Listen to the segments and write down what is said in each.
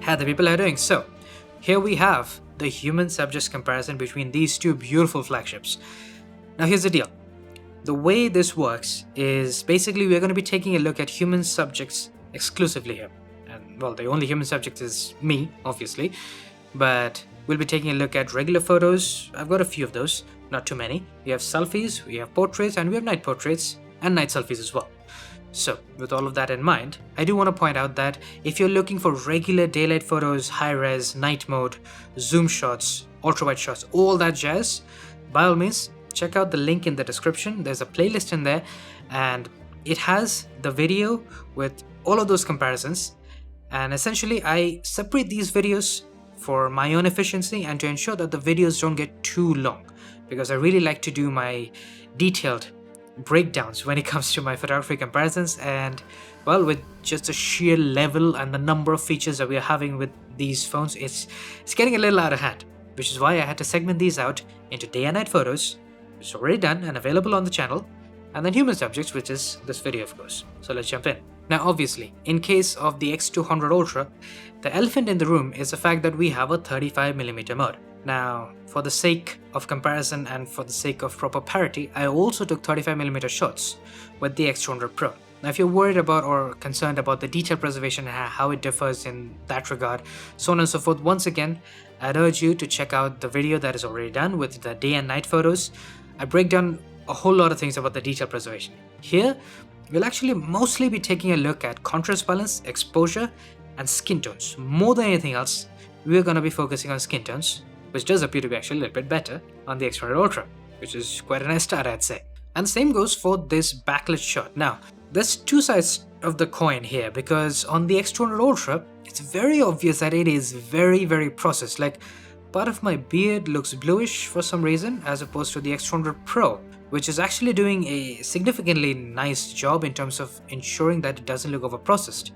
How the people are doing. So here we have the human subjects comparison between these two beautiful flagships. Now here's the deal. The way this works is basically we're going to be taking a look at human subjects exclusively here. And well, the only human subject is me, obviously, but we'll be taking a look at regular photos. I've got a few of those, not too many. We have selfies, we have portraits, and we have night portraits and night selfies as well. So with all of that in mind, I do want to point out that if you're looking for regular daylight photos, high res, night mode, zoom shots, ultra wide shots, all that jazz, by all means, check out the link in the description. There's a playlist in there and it has the video with all of those comparisons. And essentially I separate these videos for my own efficiency and to ensure that the videos don't get too long, because I really like to do my detailed breakdowns when it comes to my photography comparisons. And well, with just the sheer level and the number of features that we are having with these phones, it's getting a little out of hand, which is why I had to segment these out into day and night photos, which is already done and available on the channel, and then human subjects, which is this video of course. So let's jump in. Now obviously, in case of the X200 Ultra, the elephant in the room is the fact that we have a 35mm mode. Now, for the sake of comparison and for the sake of proper parity, I also took 35mm shots with the X200 Pro. Now, if you're worried about or concerned about the detail preservation and how it differs in that regard, so on and so forth, once again, I'd urge you to check out the video that is already done with the day and night photos. I break down a whole lot of things about the detail preservation. Here, we'll actually mostly be taking a look at contrast balance, exposure, and skin tones. More than anything else, we're going to be focusing on skin tones, which does appear to be actually a little bit better on the X200 Ultra, which is quite a nice start, I'd say. And the same goes for this backlit shot. Now, there's two sides of the coin here, because on the X200 Ultra, it's very obvious that it is very, very processed. Like, part of my beard looks bluish for some reason, as opposed to the X200 Pro, which is actually doing a significantly nice job in terms of ensuring that it doesn't look over-processed.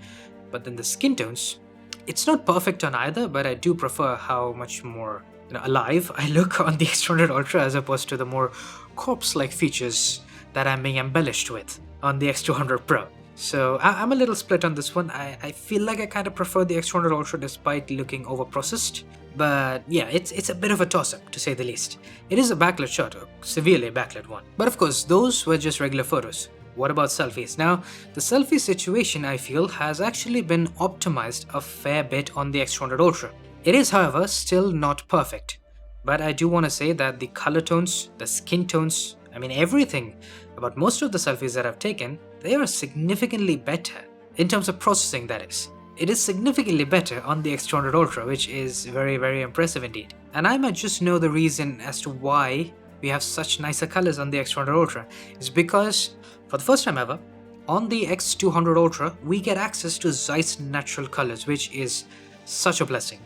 But then the skin tones, it's not perfect on either, but I do prefer how much more alive I look on the X200 Ultra as opposed to the more corpse-like features that I'm being embellished with on the X200 Pro. So I'm a little split on this one. I feel like I kind of prefer the X200 Ultra despite looking over-processed. But yeah, it's a bit of a toss-up to say the least. It is a backlit shot, a severely backlit one. But of course, those were just regular photos. What about selfies? Now, the selfie situation I feel has actually been optimized a fair bit on the X200 Ultra. It is, however, still not perfect, but I do want to say that the color tones, the skin tones, I mean everything about most of the selfies that I've taken, they are significantly better in terms of processing, that is. It is significantly better on the X200 Ultra, which is very, very impressive indeed. And I might just know the reason as to why we have such nicer colors on the X200 Ultra. It's because, for the first time ever, on the X200 Ultra, we get access to Zeiss's natural colors, which is such a blessing.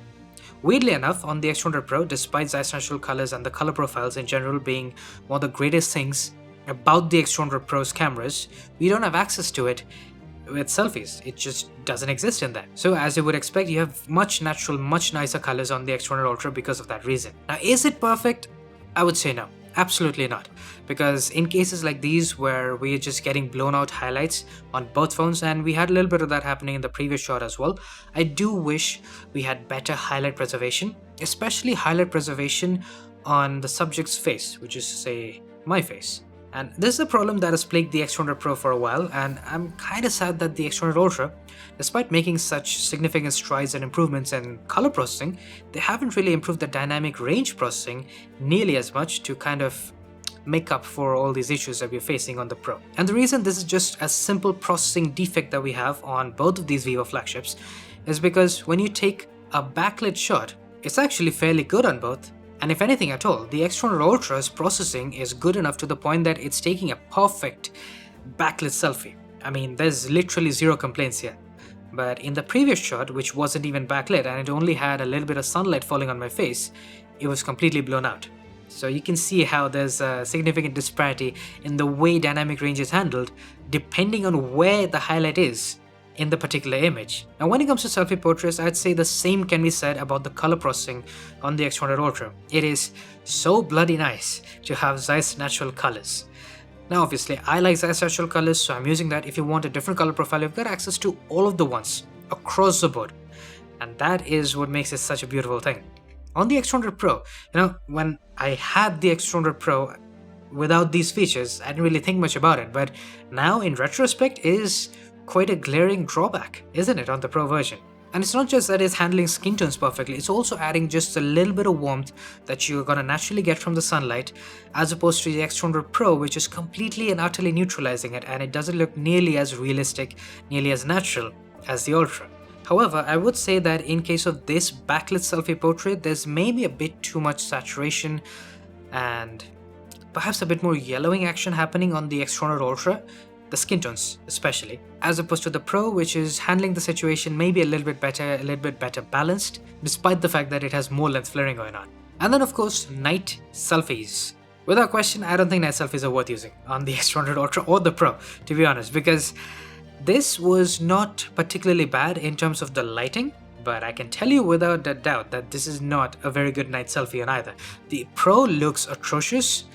Weirdly enough, on the X200 Pro, despite Zeiss's natural colors and the color profiles in general being one of the greatest things about the X200 Pro's cameras, we don't have access to it with selfies. It just doesn't exist in that. So as you would expect, you have much natural, much nicer colors on the X200 Ultra because of that reason. Now, is it perfect? I would say no. Absolutely not, because in cases like these where we're just getting blown out highlights on both phones, and we had a little bit of that happening in the previous shot as well, I do wish we had better highlight preservation, especially highlight preservation on the subject's face, which is to say my face. And this is a problem that has plagued the X200 Pro for a while, and I'm kinda sad that the X200 Ultra, despite making such significant strides and improvements in color processing, they haven't really improved the dynamic range processing nearly as much to kind of make up for all these issues that we're facing on the Pro. And the reason this is just a simple processing defect that we have on both of these Vivo flagships is because when you take a backlit shot, it's actually fairly good on both. And if anything at all, the X200 Ultra's processing is good enough to the point that it's taking a perfect backlit selfie. I mean, there's literally zero complaints here. But in the previous shot, which wasn't even backlit and it only had a little bit of sunlight falling on my face, it was completely blown out. So you can see how there's a significant disparity in the way dynamic range is handled depending on where the highlight is in the particular image. Now when it comes to selfie portraits, I'd say the same can be said about the color processing on the X200 Ultra. It is so bloody nice to have Zeiss's natural colors. Now obviously I like Zeiss's natural colors, so I'm using that. If you want a different color profile, you've got access to all of the ones across the board. And that is what makes it such a beautiful thing. On the X200 Pro, when I had the X200 Pro without these features, I didn't really think much about it, but now in retrospect it is quite a glaring drawback, isn't it, on the Pro version? And it's not just that it's handling skin tones perfectly, it's also adding just a little bit of warmth that you're gonna naturally get from the sunlight, as opposed to the X200 Pro, which is completely and utterly neutralizing it, and it doesn't look nearly as realistic, nearly as natural as the Ultra. However, I would say that in case of this backlit selfie portrait, there's maybe a bit too much saturation and perhaps a bit more yellowing action happening on the X200 Ultra, the skin tones especially, as opposed to the Pro, which is handling the situation maybe a little bit better balanced, despite the fact that it has more lens flaring going on. And then of course, night selfies. Without question, I don't think night selfies are worth using on the X200 Ultra or the Pro, to be honest, because this was not particularly bad in terms of the lighting, but I can tell you without a doubt that this is not a very good night selfie on either. The Pro looks atrocious.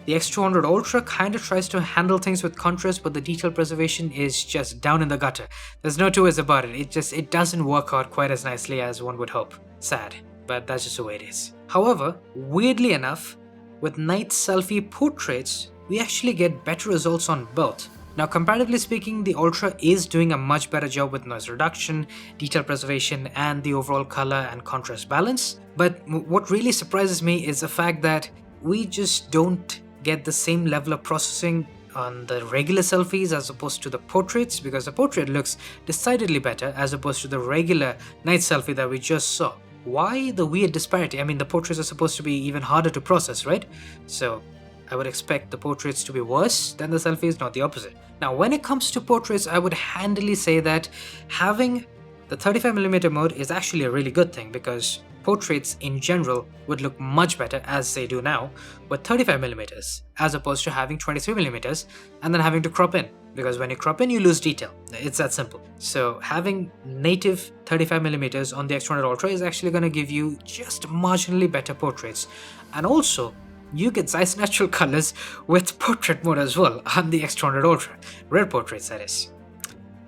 The X200 Ultra kind of tries to handle things with contrast, but the detail preservation is just down in the gutter. There's no two ways about it. It doesn't work out quite as nicely as one would hope. Sad, but that's just the way it is. However, weirdly enough, with night selfie portraits, we actually get better results on both. Now, comparatively speaking, the Ultra is doing a much better job with noise reduction, detail preservation, and the overall color and contrast balance. But what really surprises me is the fact that we just don't get the same level of processing on the regular selfies as opposed to the portraits, because the portrait looks decidedly better as opposed to the regular night selfie that we just saw. Why the weird disparity? I mean, the portraits are supposed to be even harder to process, right? So I would expect the portraits to be worse than the selfies, not the opposite. Now, when it comes to portraits, I would handily say that having the 35mm mode is actually a really good thing, because portraits in general would look much better, as they do now, with 35mm as opposed to having 23mm and then having to crop in, because when you crop in you lose detail. It's that simple. So having native 35mm on the X200 Ultra is actually going to give you just marginally better portraits, and also you get nice natural colors with portrait mode as well on the X200 Ultra, red portraits that is,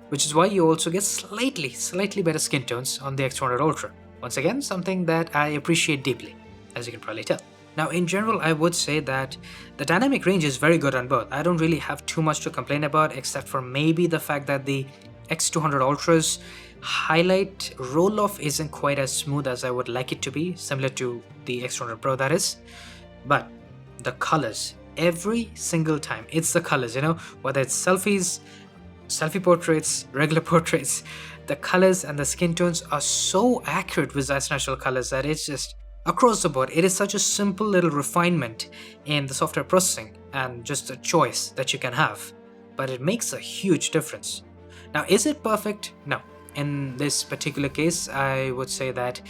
which is why you also get slightly better skin tones on the X200 Ultra. Once again, something that I appreciate deeply, as you can probably tell. Now, in general, I would say that the dynamic range is very good on both. I don't really have too much to complain about, except for maybe the fact that the X200 Ultra's highlight roll-off isn't quite as smooth as I would like it to be, similar to the X200 Pro that is. But the colors, every single time, it's the colors, whether it's selfies, selfie portraits, regular portraits, the colors and the skin tones are so accurate with Zeiss natural colors that it's just across the board. It is such a simple little refinement in the software processing and just a choice that you can have, but it makes a huge difference. Now, is it perfect? No. In this particular case, I would say that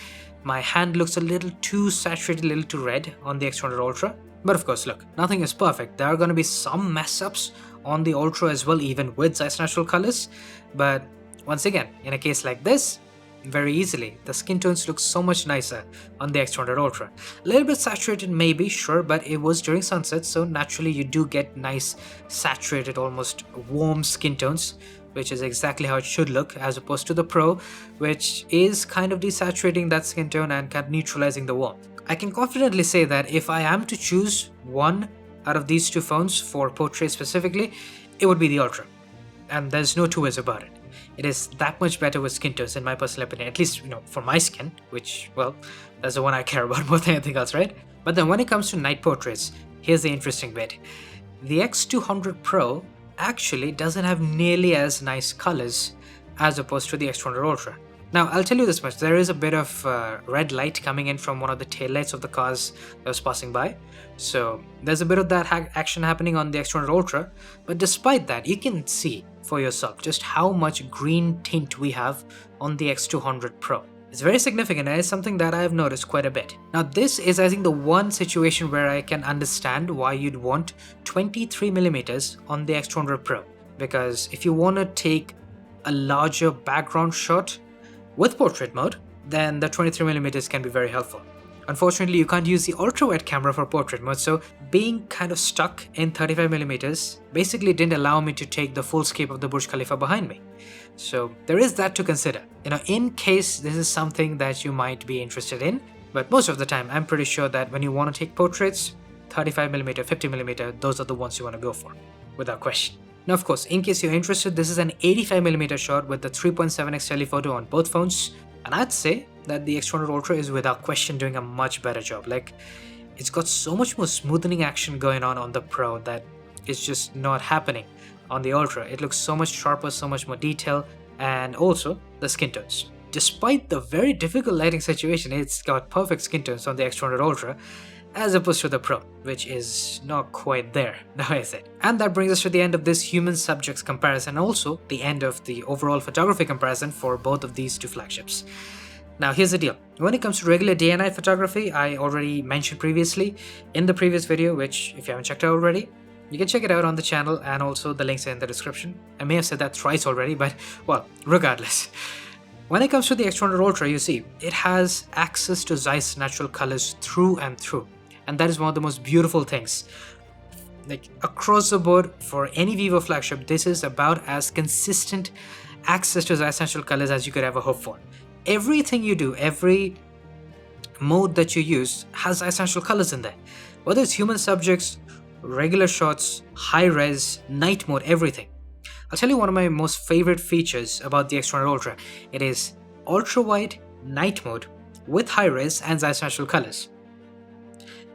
my hand looks a little too saturated, a little too red on the X200 Ultra. But of course, look, nothing is perfect. There are going to be some mess ups on the Ultra as well, even with Zeiss natural colors. But once again, in a case like this, very easily, the skin tones look so much nicer on the X200 Ultra. A little bit saturated maybe, sure, but it was during sunset, so naturally you do get nice saturated, almost warm skin tones, which is exactly how it should look, as opposed to the Pro, which is kind of desaturating that skin tone and kind of neutralizing the warmth. I can confidently say that if I am to choose one out of these two phones for portrait specifically, it would be the Ultra. And there's no two ways about it. It is that much better with skin tones in my personal opinion, at least, for my skin, which, well, that's the one I care about more than anything else, right? But then when it comes to night portraits, here's the interesting bit. The X200 Pro actually doesn't have nearly as nice colors as opposed to the X200 Ultra. Now, I'll tell you this much, there is a bit of red light coming in from one of the taillights of the cars that was passing by. So there's a bit of that action happening on the X200 Ultra, but despite that, you can see for yourself just how much green tint we have on the X200 Pro. It's very significant and it's something that I have noticed quite a bit. Now, this is, I think, the one situation where I can understand why you'd want 23mm on the X200 Pro. Because if you want to take a larger background shot with portrait mode, then the 23mm can be very helpful. Unfortunately, you can't use the ultra-wide camera for portrait mode, so being kind of stuck in 35mm basically didn't allow me to take the full scape of the Burj Khalifa behind me. So there is that to consider, in case this is something that you might be interested in. But most of the time, I'm pretty sure that when you want to take portraits, 35mm, 50mm, those are the ones you want to go for, without question. Now, of course, in case you're interested, this is an 85mm shot with the 3.7x telephoto on both phones, and I'd say that the X200 Ultra is without question doing a much better job. Like, it's got so much more smoothening action going on the Pro that is just not happening on the Ultra. It looks so much sharper, so much more detail, and also the skin tones. Despite the very difficult lighting situation, it's got perfect skin tones on the X200 Ultra, as opposed to the Pro, which is not quite there, now is it? And that brings us to the end of this human subjects comparison, and also the end of the overall photography comparison for both of these two flagships. Now here's the deal, when it comes to regular day and night photography, I already mentioned previously in the previous video, which if you haven't checked out already, you can check it out on the channel, and also the links are in the description. I may have said that twice already, but well, regardless. When it comes to the X200 Ultra, you see, it has access to Zeiss's natural colors through and through. And that is one of the most beautiful things. Like, across the board, for any Vivo flagship, this is about as consistent access to Zeiss's natural colors as you could ever hope for. Everything you do, every mode that you use has Zeiss's natural colors in there. Whether it's human subjects, regular shots, high res, night mode, everything. I'll tell you one of my most favorite features about the X200 Ultra. It is ultra wide night mode with high res and Zeiss's natural colors.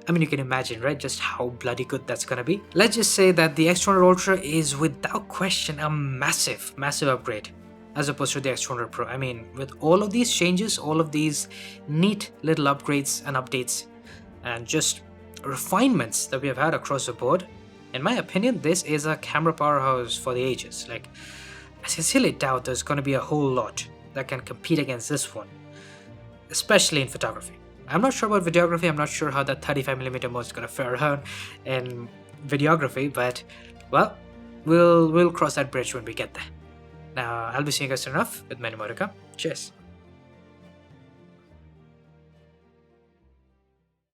I mean, you can imagine, right, just how bloody good that's gonna be. Let's just say that the X200 Ultra is without question a massive upgrade as opposed to the X200 Pro. I mean, with all of these changes, all of these neat little upgrades and updates and just refinements that we have had across the board, in my opinion, this is a camera powerhouse for the ages. Like, I sincerely doubt there's gonna be a whole lot that can compete against this one, especially in photography. I'm not sure about videography, I'm not sure how that 35mm mode is going to fare out in videography, but, well, we'll cross that bridge when we get there. Now, I'll be seeing you guys soon enough with many more to come. Cheers.